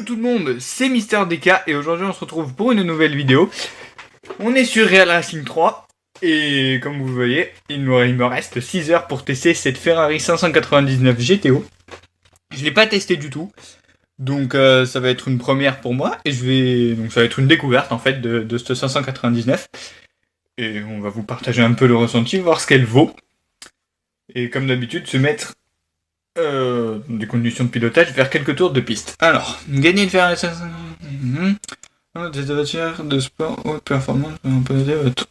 Hello tout le monde, c'est Mister DK et aujourd'hui on se retrouve pour une nouvelle vidéo. On est sur Real Racing 3 et comme vous voyez, il me reste 6 heures pour tester cette Ferrari 599 GTO. Je l'ai pas testé du tout, donc ça va être une première pour moi et donc ça va être une découverte en fait de ce 599 et on va vous partager un peu le ressenti, voir ce qu'elle vaut et comme d'habitude se mettre des conditions de pilotage vers quelques tours de piste. Alors, gagner une Ferrari 599, des voitures de sport haute performance, on peut dire votre...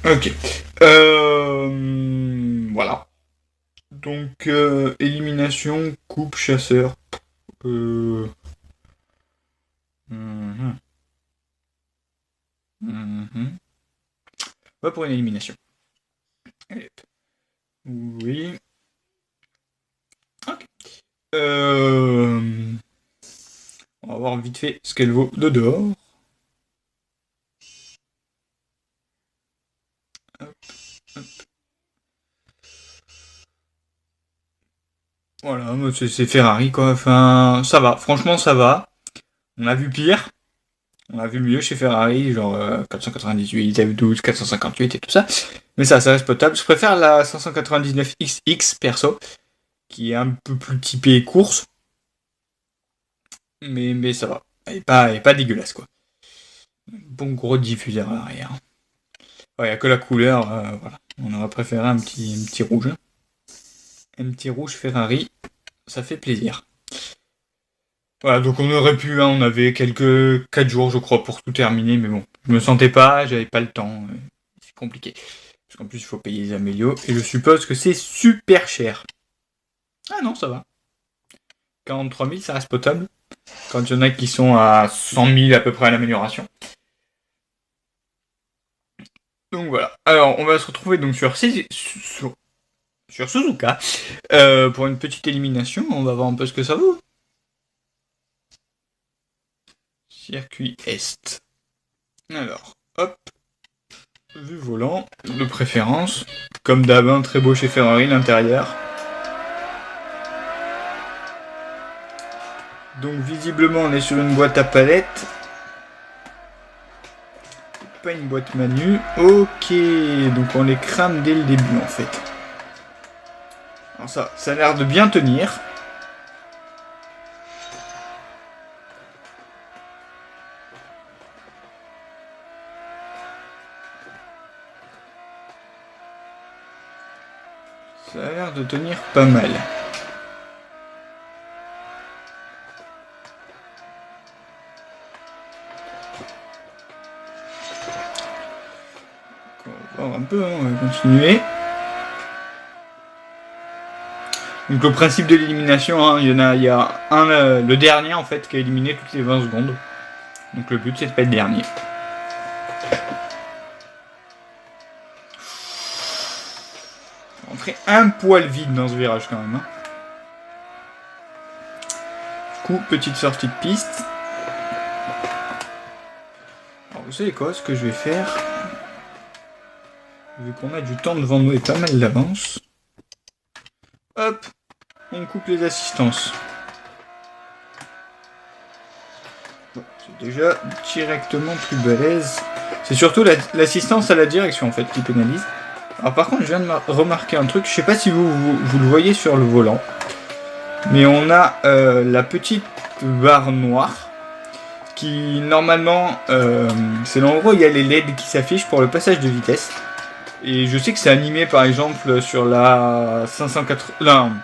Ok. Voilà. Donc, élimination, coupe, chasseur. On va pour une élimination. Allez. Oui. Ok. On va voir vite fait ce qu'elle vaut de dehors. Hop, hop. Voilà, c'est Ferrari quoi. Enfin, ça va. Franchement, ça va. On a vu pire. On a vu mieux chez Ferrari, genre 498, F12, 458 et tout ça. Mais ça reste potable. Je préfère la 599XX perso, qui est un peu plus typée course. Mais ça va. Elle est pas dégueulasse quoi. Bon gros diffuseur à l'arrière. Il n'y a que la couleur, voilà. On aurait préféré un petit rouge. Un petit rouge Ferrari, ça fait plaisir. Voilà, donc on aurait pu, on avait quelques 4 jours je crois pour tout terminer, mais bon, je me sentais pas, j'avais pas le temps, c'est compliqué. Parce qu'en plus il faut payer les amélios, et je suppose que c'est super cher. Ah non, ça va. 43 000 ça reste potable, quand il y en a qui sont à 100 000 à peu près à l'amélioration. Donc voilà, alors on va se retrouver donc sur Suzuka, pour une petite élimination, on va voir un peu ce que ça vaut. Circuit Est. Alors, hop, vue volant, de préférence, comme d'hab, hein, très beau chez Ferrari, l'intérieur. Donc visiblement on est sur une boîte à palettes. Pas une boîte manu. Ok, donc on les crame dès le début en fait. Alors ça a l'air de bien tenir. Ça a l'air de tenir pas mal. On va voir un peu, hein, on va continuer. Donc le principe de l'élimination, hein, il y a le dernier en fait qui a éliminé toutes les 20 secondes. Donc le but c'est de pas être dernier. Rentrer un poil vide dans ce virage quand même. Hein. Du coup, petite sortie de piste. Alors vous savez quoi, ce que je vais faire, vu qu'on a du temps devant nous et pas mal d'avance, hop, on coupe les assistances. Bon, c'est déjà directement plus balèze. C'est surtout l'assistance à la direction en fait qui pénalise. Alors par contre je viens de remarquer un truc, je sais pas si vous le voyez sur le volant, mais on a la petite barre noire qui normalement c'est l'endroit où il y a les LED qui s'affichent pour le passage de vitesse. Et je sais que c'est animé par exemple sur la 580,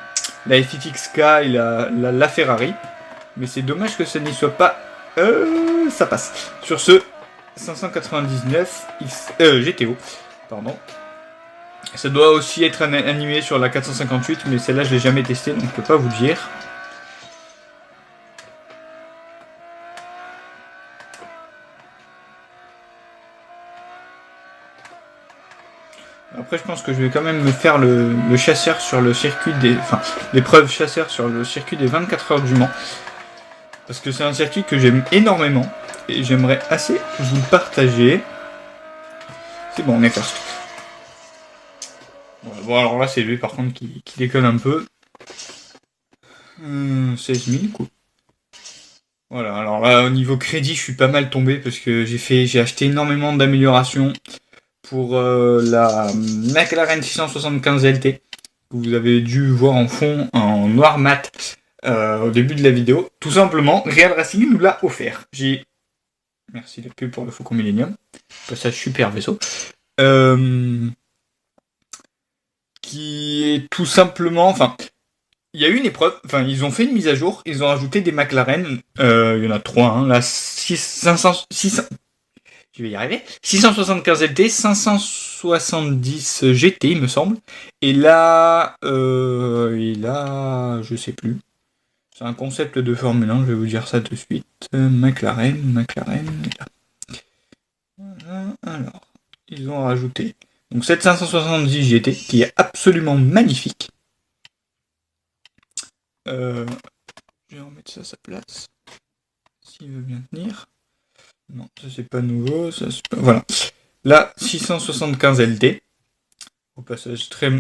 la FXK et la Ferrari, mais c'est dommage que ça n'y soit pas. Ça passe. Sur ce 599 GTO, pardon. Ça doit aussi être animé sur la 458, mais celle-là je l'ai jamais testée, donc je peux pas vous le dire. Après je pense que je vais quand même me faire le chasseur sur le circuit des... Enfin, l'épreuve chasseur sur le circuit des 24 heures du Mans. Parce que c'est un circuit que j'aime énormément, et j'aimerais assez vous le partager. C'est bon, on est first. Bon alors là c'est lui par contre qui déconne un peu. 16 000, quoi. Voilà, alors là, au niveau crédit, je suis pas mal tombé parce que j'ai acheté énormément d'améliorations pour la McLaren 675 LT, que vous avez dû voir en fond en noir mat au début de la vidéo. Tout simplement, Real Racing nous l'a offert. Merci la pub pour le Faucon Millennium. Passage super vaisseau. Qui est tout simplement... Enfin, il y a eu une épreuve, enfin ils ont fait une mise à jour, ils ont rajouté des McLaren, il y en a 3, hein, la 600, je vais y arriver, 675 LT, 570 GT il me semble, et là, je sais plus, c'est un concept de Formule 1, je vais vous dire ça de suite, McLaren, alors, ils ont rajouté, donc cette 570 GT, qui est absolument magnifique. Je vais remettre ça à sa place. S'il veut bien tenir. Non, ça c'est pas nouveau. Ça, c'est pas... Voilà. La 675 LT. Au passage, très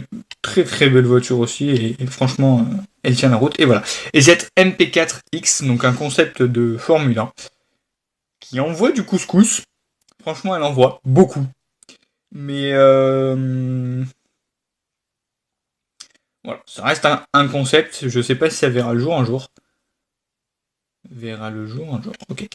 belle voiture aussi. Et franchement, elle tient la route. Et voilà. Et cette MP4X, donc un concept de Formule 1, qui envoie du couscous. Franchement, elle envoie beaucoup. Mais voilà, ça reste un concept. Je sais pas si ça verra le jour un jour. Verra le jour un jour. Ok.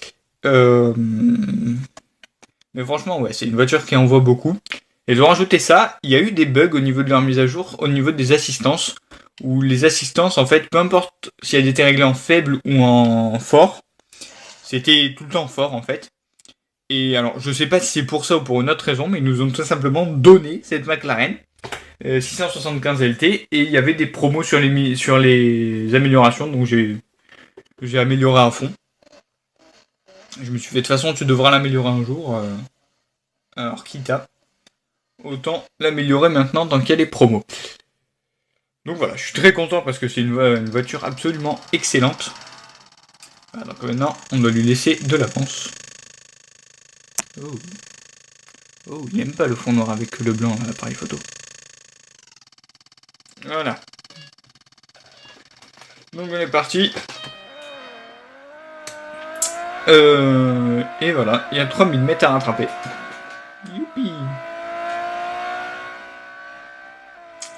Mais franchement, ouais, c'est une voiture qui envoie beaucoup. Et de rajouter ça, il y a eu des bugs au niveau de leur mise à jour, au niveau des assistances, où les assistances, en fait, peu importe si elles étaient réglées en faible ou en fort, c'était tout le temps fort, en fait. Et alors, je sais pas si c'est pour ça ou pour une autre raison, mais ils nous ont tout simplement donné cette McLaren 675 LT, et il y avait des promos sur les améliorations, donc j'ai amélioré à fond. Je me suis fait, de toute façon, tu devras l'améliorer un jour. Alors, quitte à... Autant l'améliorer maintenant tant qu'il y a les promos. Donc voilà, je suis très content parce que c'est une voiture absolument excellente. Voilà, donc maintenant, on doit lui laisser de l'avance. Oh, il n'aime pas le fond noir avec le blanc à l'appareil photo. Voilà. Donc on est parti. Et voilà, il y a 3000 mètres à rattraper. Youpi.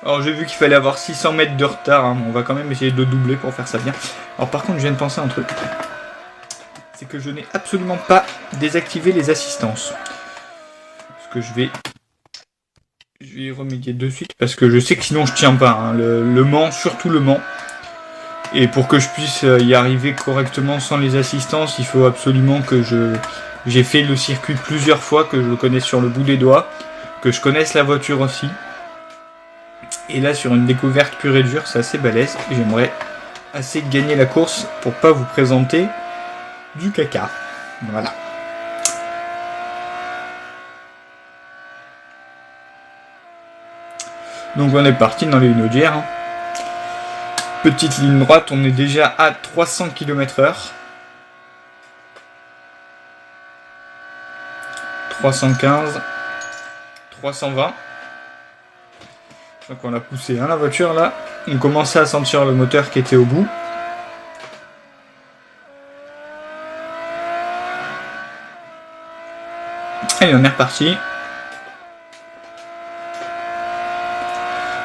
Alors j'ai vu qu'il fallait avoir 600 mètres de retard, hein. On va quand même essayer de doubler pour faire ça bien. Alors par contre je viens de penser à un truc. C'est que je n'ai absolument pas désactivé les assistances. Ce que je vais y remédier de suite parce que je sais que sinon je tiens pas, hein. Le Mans, surtout le Mans. Et pour que je puisse y arriver correctement sans les assistances, il faut absolument que j'ai fait le circuit plusieurs fois, que je le connaisse sur le bout des doigts, que je connaisse la voiture aussi. Et là, sur une découverte pure et dure, c'est assez balèze. Et j'aimerais assez gagner la course pour pas vous présenter du caca. Voilà. Donc on est parti dans les Hunaudières. Hein. Petite ligne droite, on est déjà à 300 km/h. 315, 320. Donc on a poussé la voiture là. On commençait à sentir le moteur qui était au bout. Allez, on est reparti.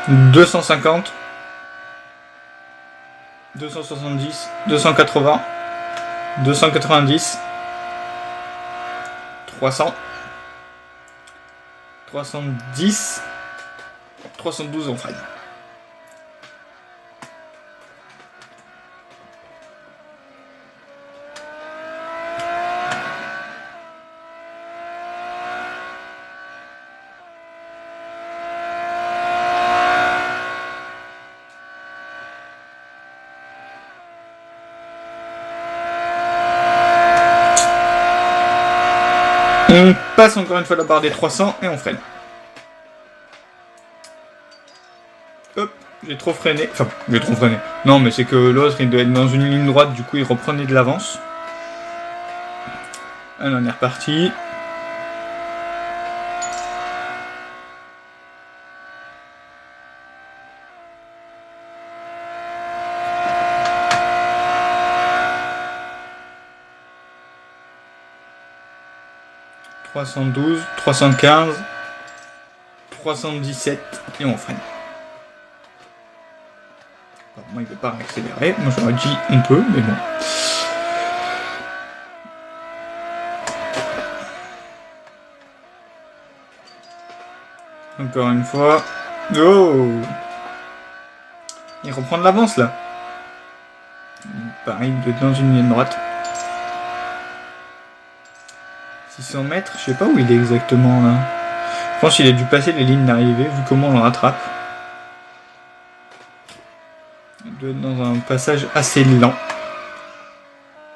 250. 270, 280, 290, 300, 310, 312 on freine. On passe encore une fois la barre des 300 et on freine. Hop, j'ai trop freiné. Enfin, j'ai trop freiné. Non, mais c'est que l'autre, il doit être dans une ligne droite, du coup, il reprenait de l'avance. Allez, on est reparti. 312, 315, 317 et on freine. Alors, moi il veut pas accélérer, moi j'aurais dit on peut, mais bon. Encore une fois. Oh! Il reprend de l'avance là. Pareil, dans une ligne droite. 600 mètres, je sais pas où il est exactement là. Je pense qu'il a dû passer les lignes d'arrivée vu comment on le rattrape. Il doit être dans un passage assez lent.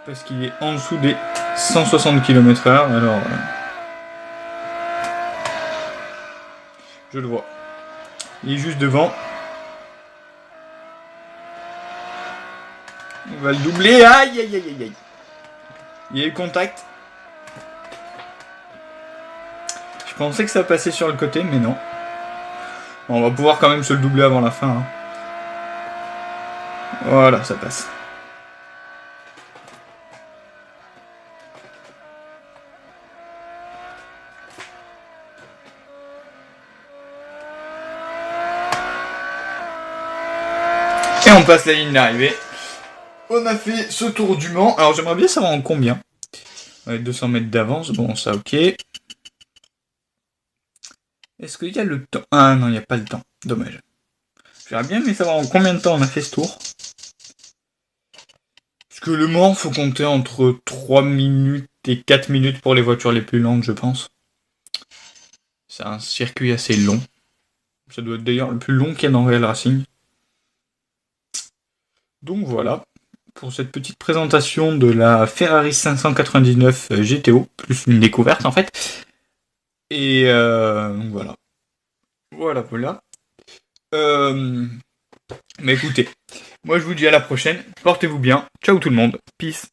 Parce qu'il est en dessous des 160 km/h. Alors. Je le vois. Il est juste devant. On va le doubler. Aïe aïe aïe aïe aïe. Il y a eu contact. Je pensais que ça passait sur le côté, mais non. Bon, on va pouvoir quand même se le doubler avant la fin. Hein. Voilà, ça passe. Et on passe la ligne d'arrivée. On a fait ce tour du Mans. Alors j'aimerais bien savoir en combien. 200 mètres d'avance, bon ça ok. Est-ce qu'il y a le temps? Ah non, il n'y a pas le temps. Dommage. J'aimerais bien mais savoir en combien de temps on a fait ce tour. Parce que le Mans, faut compter entre 3 minutes et 4 minutes pour les voitures les plus lentes, je pense. C'est un circuit assez long. Ça doit être d'ailleurs le plus long qu'il y a dans Real Racing. Donc voilà, pour cette petite présentation de la Ferrari 599 GTO, plus une découverte en fait. Et voilà. Voilà. Mais écoutez, moi je vous dis à la prochaine, portez-vous bien, ciao tout le monde, peace.